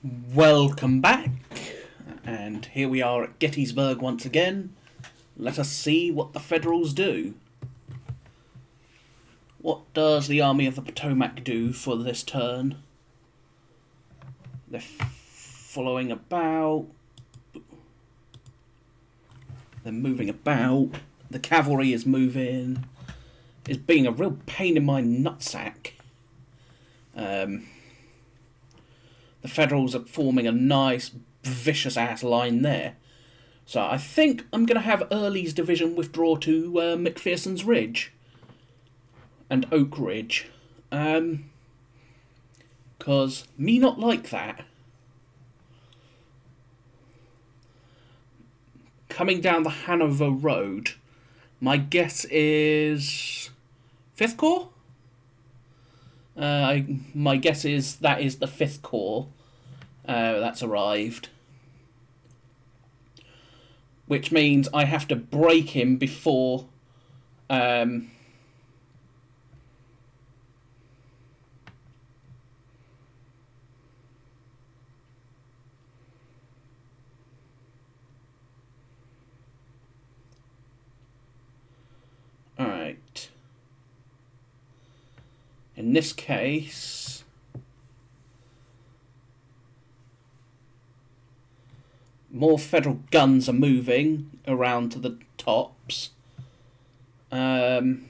Welcome back, and here we are at Gettysburg once again. Let us see what the Federals do. What does the Army of the Potomac do for this turn? They're following about. They're moving about. The cavalry is moving. It's being a real pain in my nutsack. The Federals are forming a nice, vicious-ass line there. So I think I'm going to have Early's division withdraw to McPherson's Ridge and Oak Ridge. Because me not like that. Coming down the Hanover Road, my guess is 5th Corps? My guess is that is the 5th Corps that's arrived. Which means I have to break him before... Alright. In this case... more Federal guns are moving around to the tops. With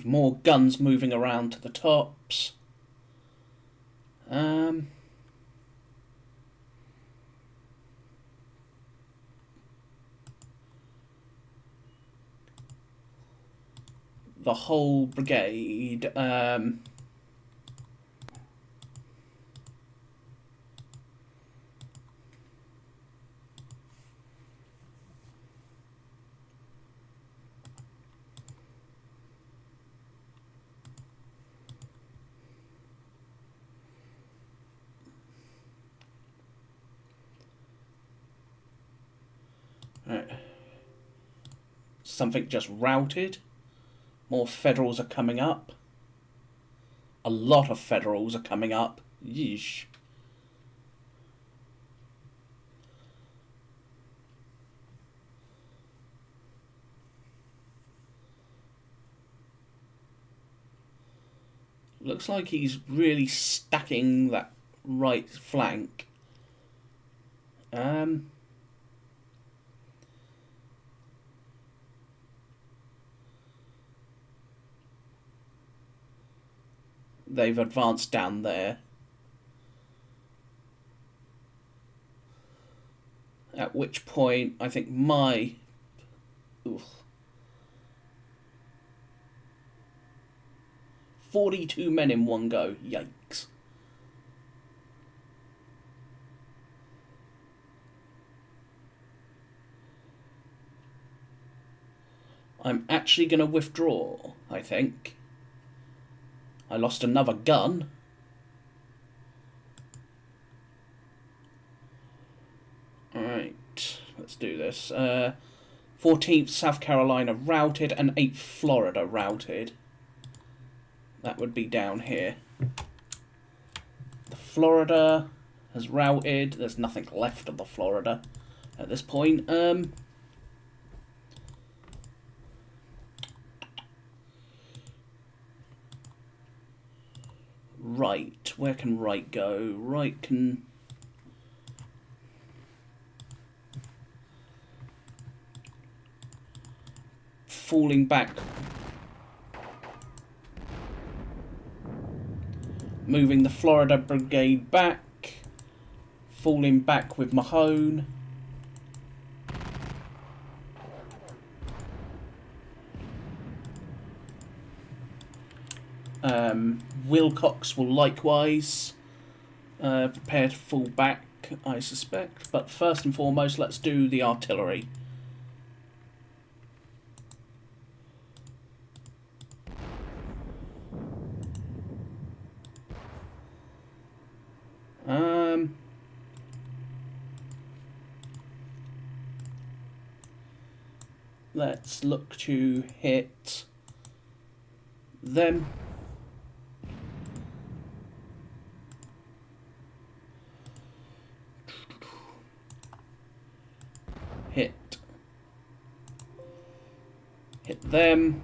more guns moving around to the tops. The whole brigade. Right. Something just routed. More Federals are coming up. A lot of Federals are coming up. Yeesh. Looks like he's really stacking that right flank. They've advanced down there. At which point, I think my... Oof. 42 men in one go. Yikes. I'm actually going to withdraw, I think. I lost another gun. Alright, let's do this. 14th South Carolina routed and 8th Florida routed. That would be down here. The Florida has routed. There's nothing left of the Florida at this point. Right, where can right go? Right can... falling back. Moving the Florida Brigade back. Falling back with Mahone. Wilcox will likewise prepare to fall back, I suspect. But first and foremost, let's do the artillery. let's look to hit them. Hit them.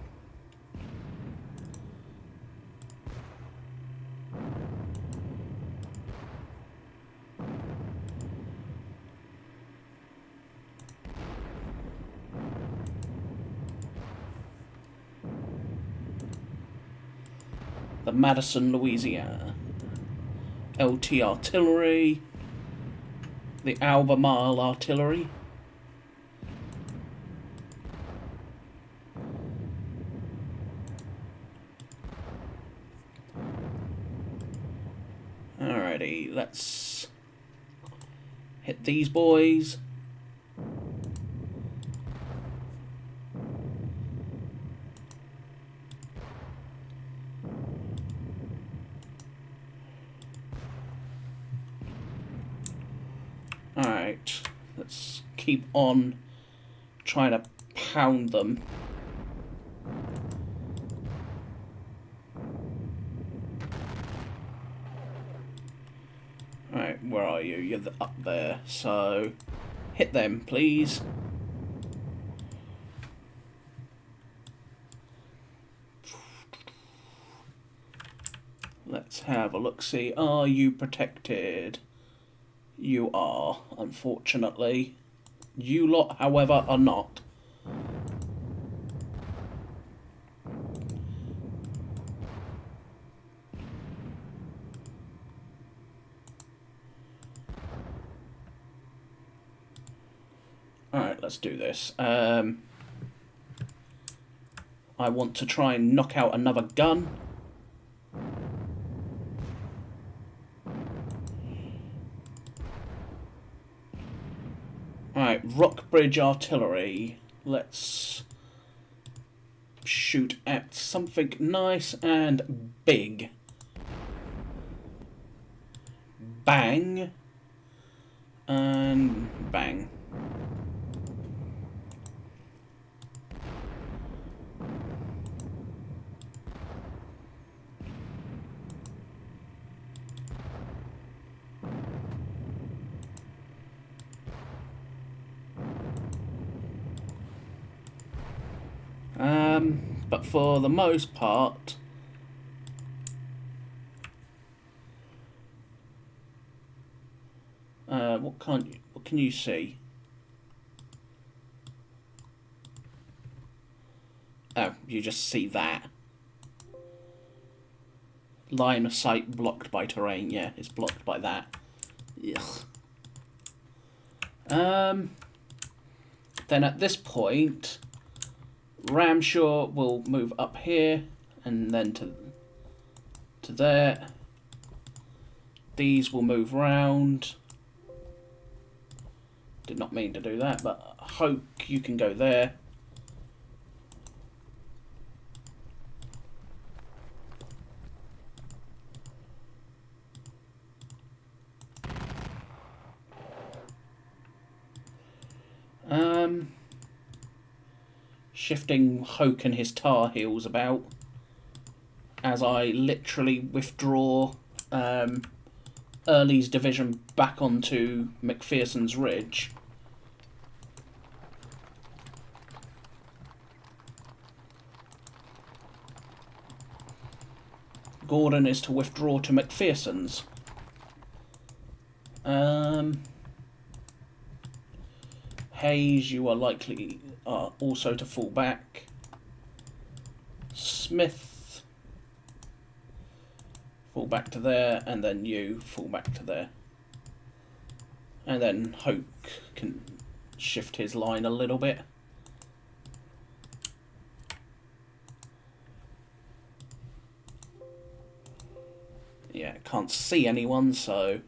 The Madison, Louisiana. LT Artillery. The Albemarle Artillery. Alrighty, let's hit these boys. Alright, let's keep on trying to pound them. Alright, where are you? You're up there, so hit them, please. Let's have a look-see. Are you protected? You are, unfortunately. You lot, however, are not. Alright, let's do this. I want to try and knock out another gun. Alright, Rockbridge Artillery. Let's shoot at something nice and big. Bang. And bang. But for the most part, what can you see? Oh, you just see that. Line of sight blocked by terrain. Yeah, it's blocked by that. Ugh. Then at this point, Ramshaw will move up here and then to there. These will move round. Did not mean to do that, but Hoke, you can go there. Shifting Hoke and his Tar Heels about as I literally withdraw Early's division back onto McPherson's Ridge. Gordon is to withdraw to McPherson's. Hayes, you are likely also to fall back. Smith, fall back to there, and then you fall back to there. And then Hoke can shift his line a little bit. Yeah, can't see anyone, so...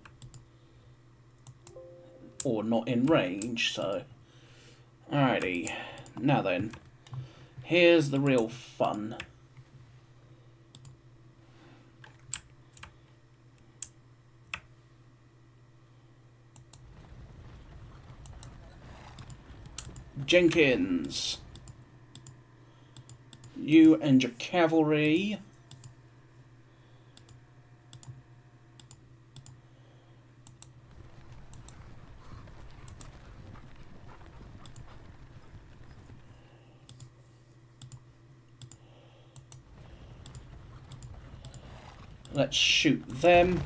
or not in range, so... Alrighty, now then, here's the real fun. Jenkins, You and your cavalry. Let's shoot them.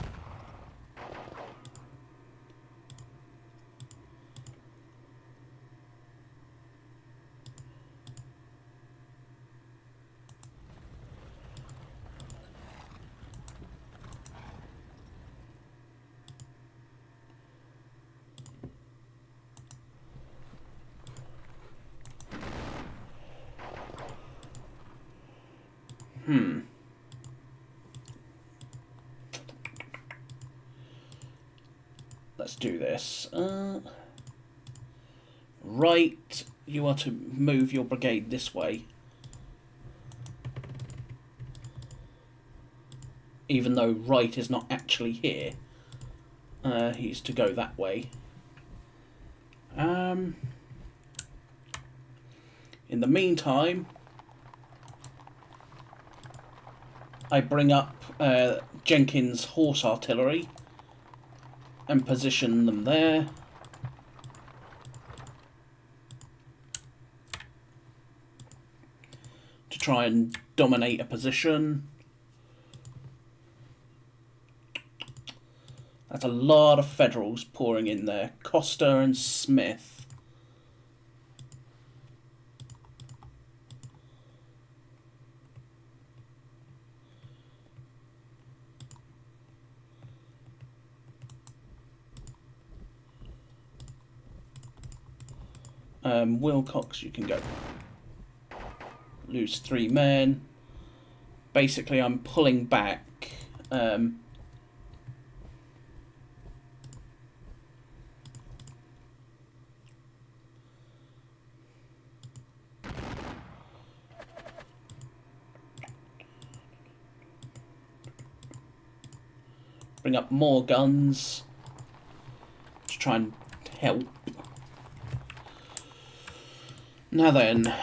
Let's do this. Right, you are to move your brigade this way. Even though right is not actually here. He's to go that way. In the meantime, I bring up Jenkins' horse artillery and position them there. To try and dominate a position. That's a lot of Federals pouring in there. Costa and Smith. Wilcox, you can go. Lose 3 men. Basically, I'm pulling back. Bring up more guns to try and help. Now then,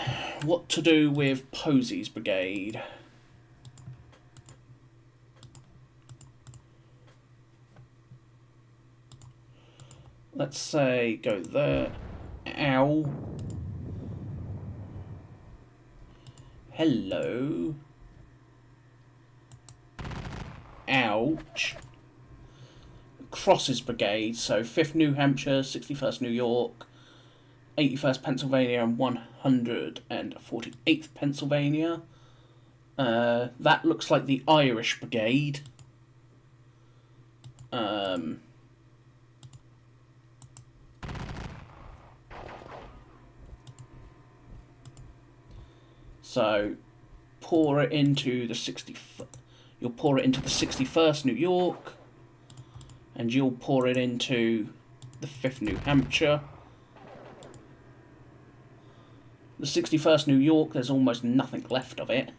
what to do with Posey's brigade? Let's say go there. Ow. Hello. Ouch. Cross's brigade, so 5th New Hampshire, 61st New York, 81st Pennsylvania and 148th Pennsylvania. That looks like the Irish brigade. So pour it into the you'll pour it into the 61st New York, and you'll pour it into the 5th New Hampshire. The 61st New York, there's almost nothing left of it.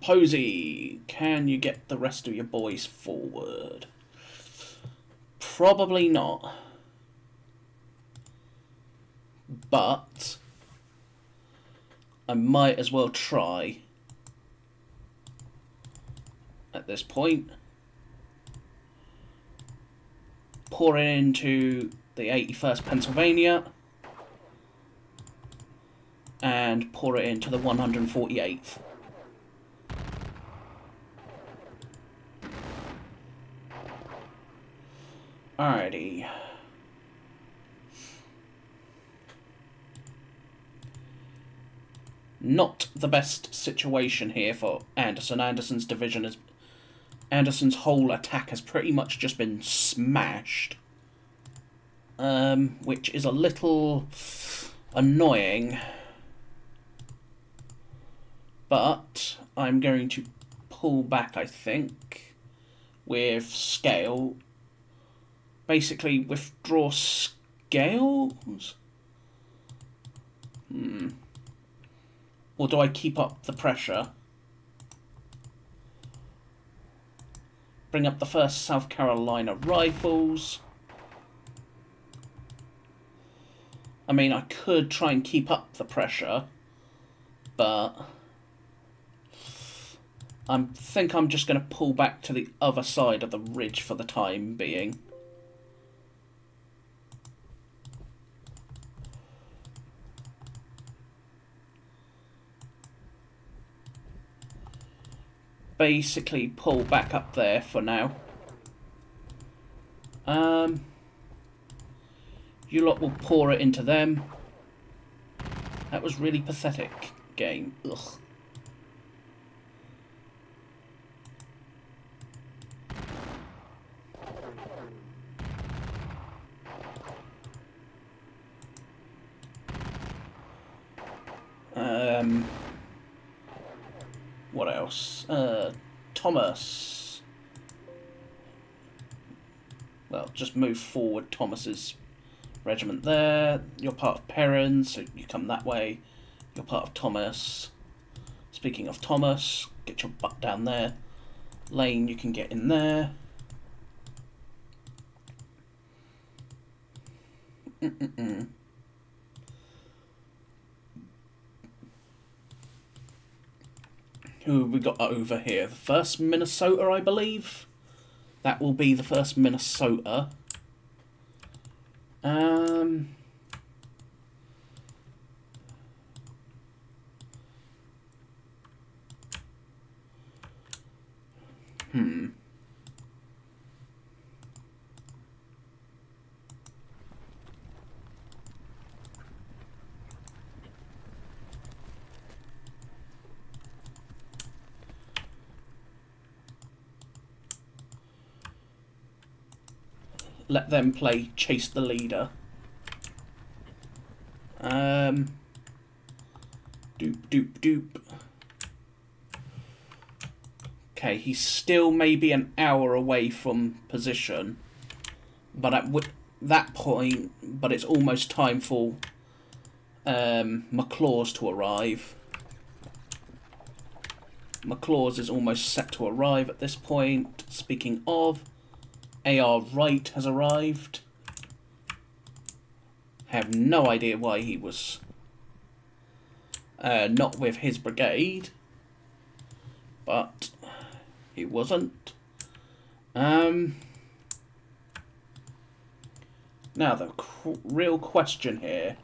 Posey, can you get the rest of your boys forward? Probably not. But I might as well try at this point. Pour it into the 81st Pennsylvania and pour it into the 148th. Alrighty. Not the best situation here for Anderson. Anderson's division is... Anderson's whole attack has pretty much just been smashed. Which is a little annoying. But I'm going to pull back, I think, with scale. Basically, withdraw scales? Or do I keep up the pressure? Bring up the 1st South Carolina Rifles. I mean, I could try and keep up the pressure, but I think I'm just going to pull back to the other side of the ridge for the time being. Basically pull back up there for now. You lot will pour it into them. That was really pathetic, game. Ugh. What else? Thomas. Well, just move forward Thomas's regiment there. You're part of Perrin, so you come that way. You're part of Thomas. Speaking of Thomas, get your butt down there. Lane, you can get in there. Who have we got over here? The 1st Minnesota, I believe. That will be the 1st Minnesota. Let them play chase the leader. Doop, doop, doop. Okay, he's still maybe an hour away from position. But at that point, but it's almost time for McClaws to arrive. McClaws is almost set to arrive at this point. Speaking of, AR Wright has arrived. Have no idea why he was not with his brigade, but he wasn't. Now the real question here.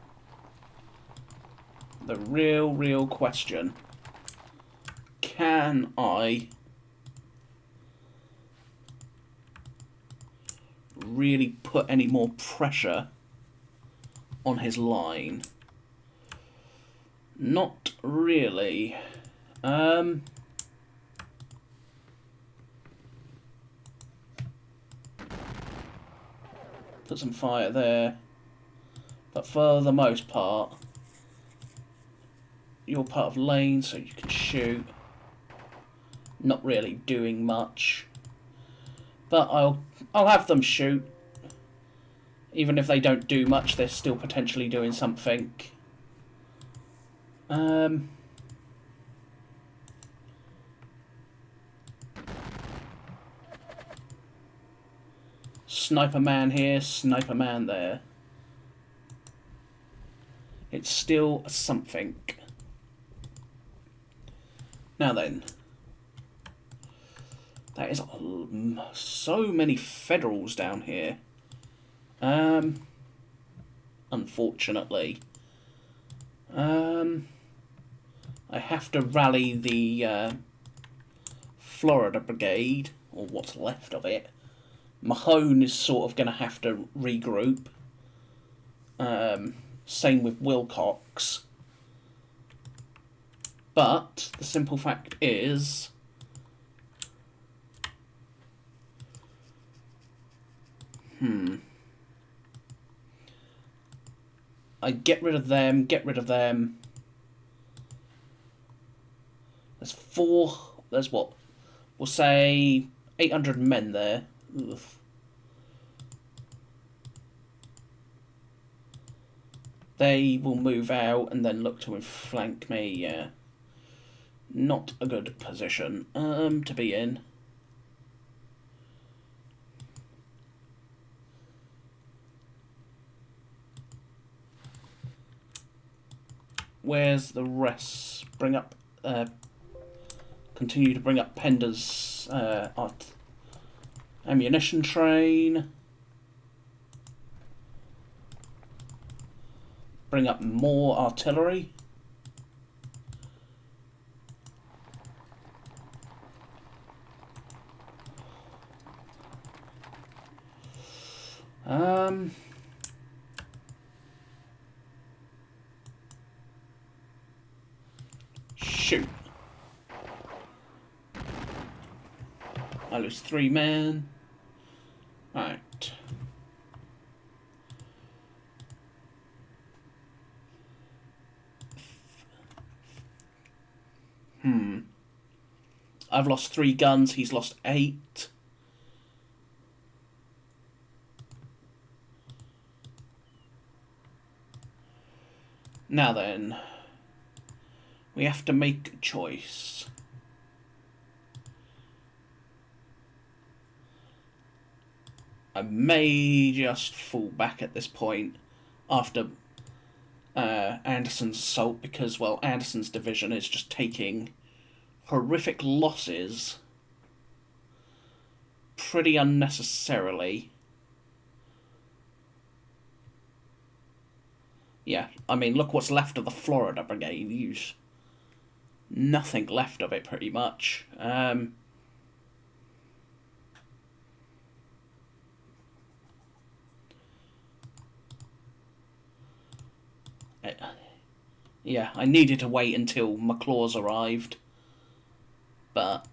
The real question. Can I really put any more pressure on his line? Not really. Put some fire there. But for the most part, you're part of lane, so you can shoot. Not really doing much. But I'll have them shoot. Even if they don't do much, they're still potentially doing something. Sniper man here, sniper man there. It's still something. Now then. That is so many Federals down here. Unfortunately. I have to rally the Florida Brigade, or what's left of it. Mahone is sort of going to have to regroup. Same with Wilcox. But the simple fact is, I get rid of them, There's what? We'll say 800 men there. Ugh. They will move out and then look to flank me, yeah. Not a good position to be in. where's the rest? Bring up, continue to bring up Pender's ammunition train. Bring up more artillery. Shoot. I lose 3 men. Right. I've lost 3 guns, he's lost 8. Now then, we have to make a choice. I may just fall back at this point after Anderson's assault, because, well, Anderson's division is just taking horrific losses pretty unnecessarily. Yeah, I mean, look what's left of the Florida Brigade. Use nothing left of it, pretty much. Yeah, I needed to wait until McClaw's arrived. But,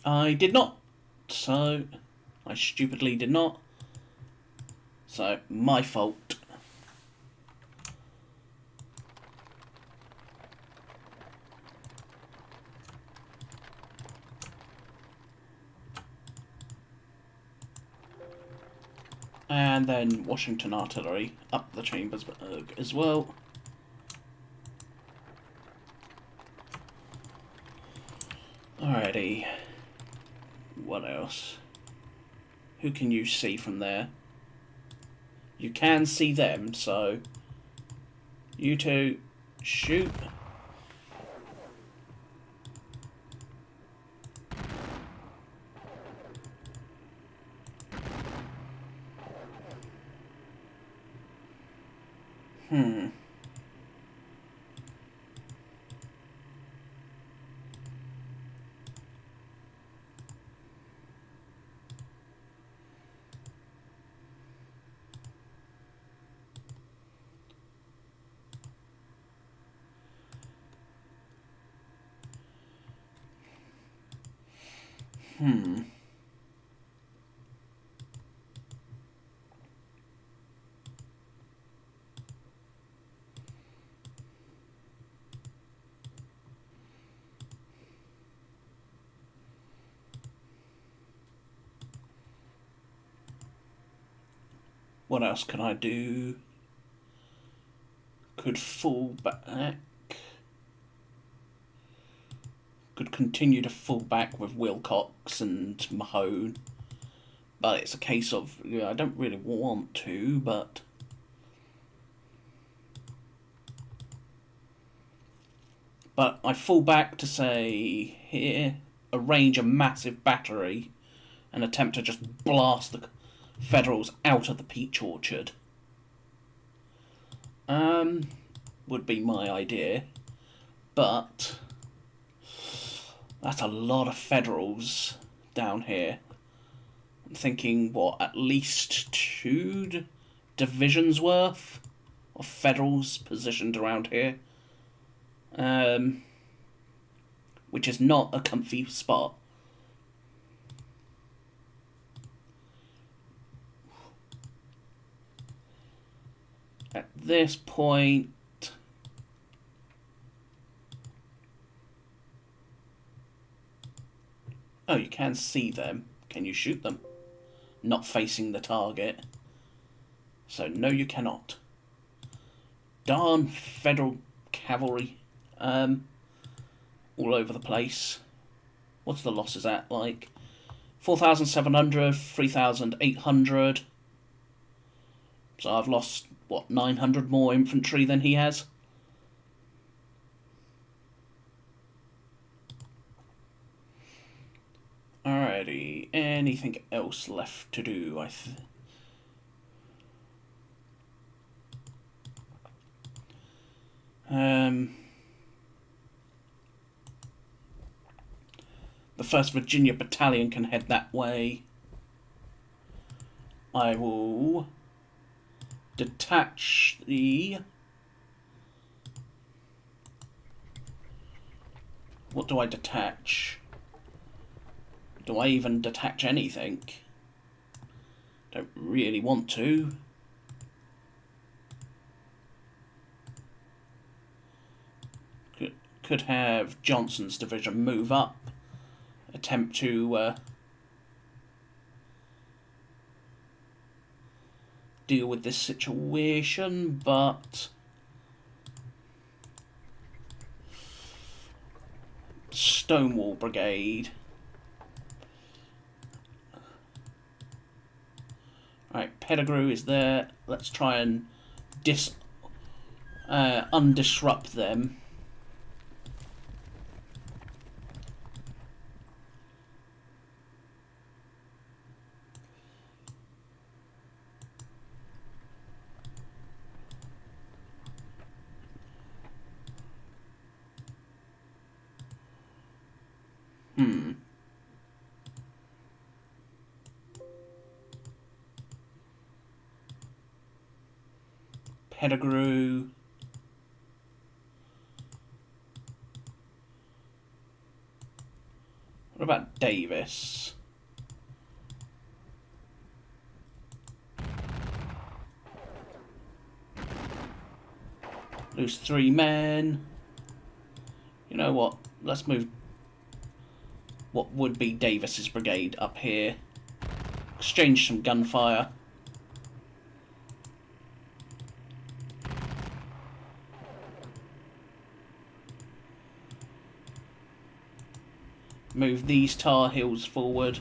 I did not. So, I stupidly did not. So, my fault. And then Washington Artillery up the Chambersburg as well. Alrighty. What else? Who can you see from there? You can see them, so you two shoot. What else can I do? Could fall back. Could continue to fall back with Wilcox and Mahone. But it's a case of, I don't really want to, but... But I fall back to, say, here, arrange a massive battery and attempt to just blast the Federals out of the peach orchard. Would be my idea, but that's a lot of Federals down here. I'm thinking, what, at least 2 divisions worth of Federals positioned around here, which is not a comfy spot. At this point, oh, you can see them. Can you shoot them? Not facing the target. So, no, you cannot. Darn Federal cavalry. All over the place. What's the losses at? Like, 4,700, 3,800. So I've lost, what, 900 more infantry than he has? Alrighty, anything else left to do? The 1st Virginia Battalion can head that way. I will detach the... What do I detach? Do I even detach anything? Don't really want to. Could have Johnson's division move up, attempt to deal with this situation, but Stonewall Brigade. Right, Pettigrew is there. Let's try and undisrupt them. Pettigrew. What about Davis? Lose 3 men. You know what? Let's move what would be Davis's brigade up here. Exchange some gunfire. Move these Tar Heels forward.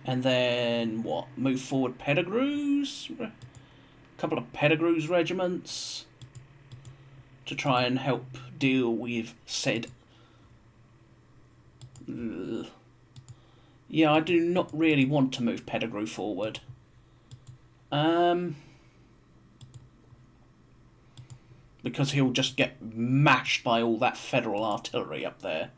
And then what? Move forward Pettigrew's? A couple of Pettigrew's regiments to try and help deal with said... Yeah, I do not really want to move Pettigrew forward. Because he'll just get mashed by all that federal artillery up there.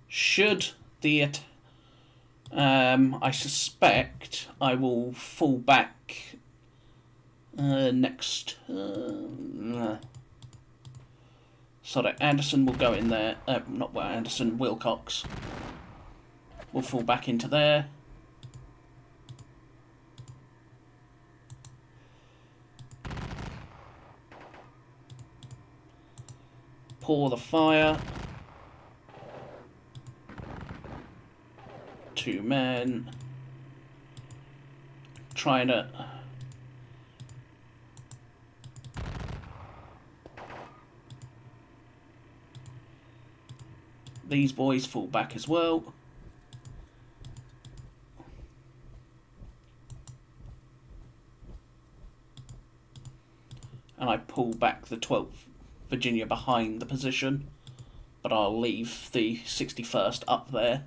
Should the... I suspect I will fall back next... Sorry, Anderson will go in there. Not Anderson, Wilcox will fall back into there. Pour the fire. 2 men. Trying to... These boys fall back as well. And I pull back the 12th Virginia behind the position. But I'll leave the 61st up there.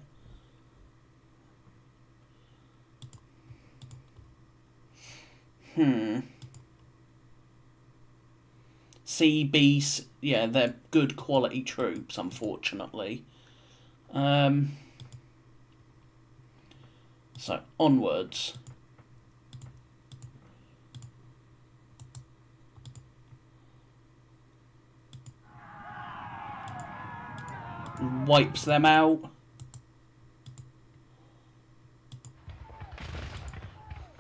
CB, yeah, they're good quality troops, unfortunately. So, onwards. Wipes them out.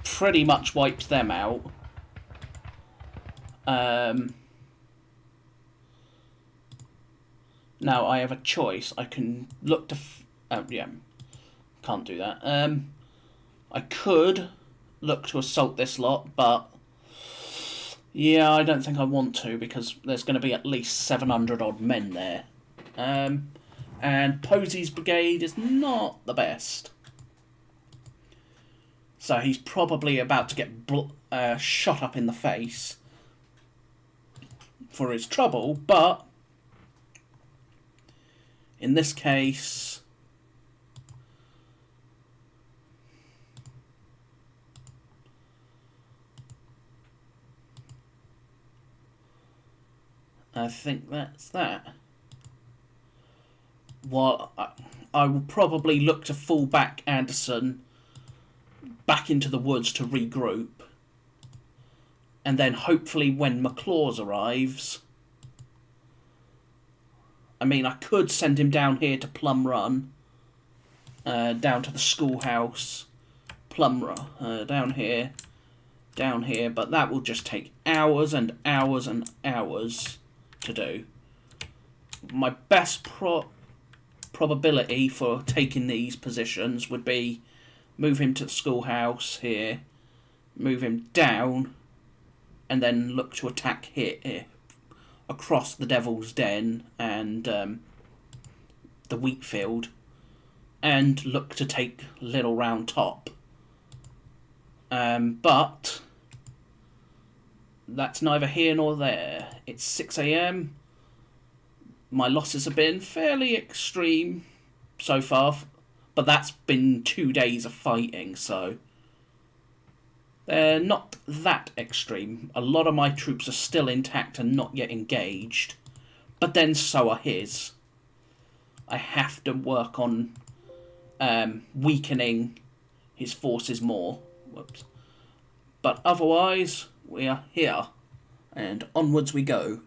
Pretty much wipes them out. Now I have a choice. I can look to... yeah. can't do that. I could look to assault this lot, but yeah, I don't think I want to, because there's going to be at least 700 odd men there. And Posey's brigade is not the best. So he's probably about to get shot up in the face for his trouble, but in this case, I think that's that. Well, I will probably look to fall back Anderson back into the woods to regroup. And then hopefully when McLaws arrives, I mean, I could send him down here to Plum Run, down to the schoolhouse, Plum Run, down here, but that will just take hours and hours and hours to do. My best probability for taking these positions would be move him to the schoolhouse here, move him down, and then look to attack here across the Devil's Den and the wheat field, and look to take Little Round Top. But that's neither here nor there. It's 6 AM. My losses have been fairly extreme so far, but that's been 2 days of fighting, so they're not that extreme. A lot of my troops are still intact and not yet engaged, but then so are his. I have to work on weakening his forces more. Whoops. But otherwise, we are here, and onwards we go.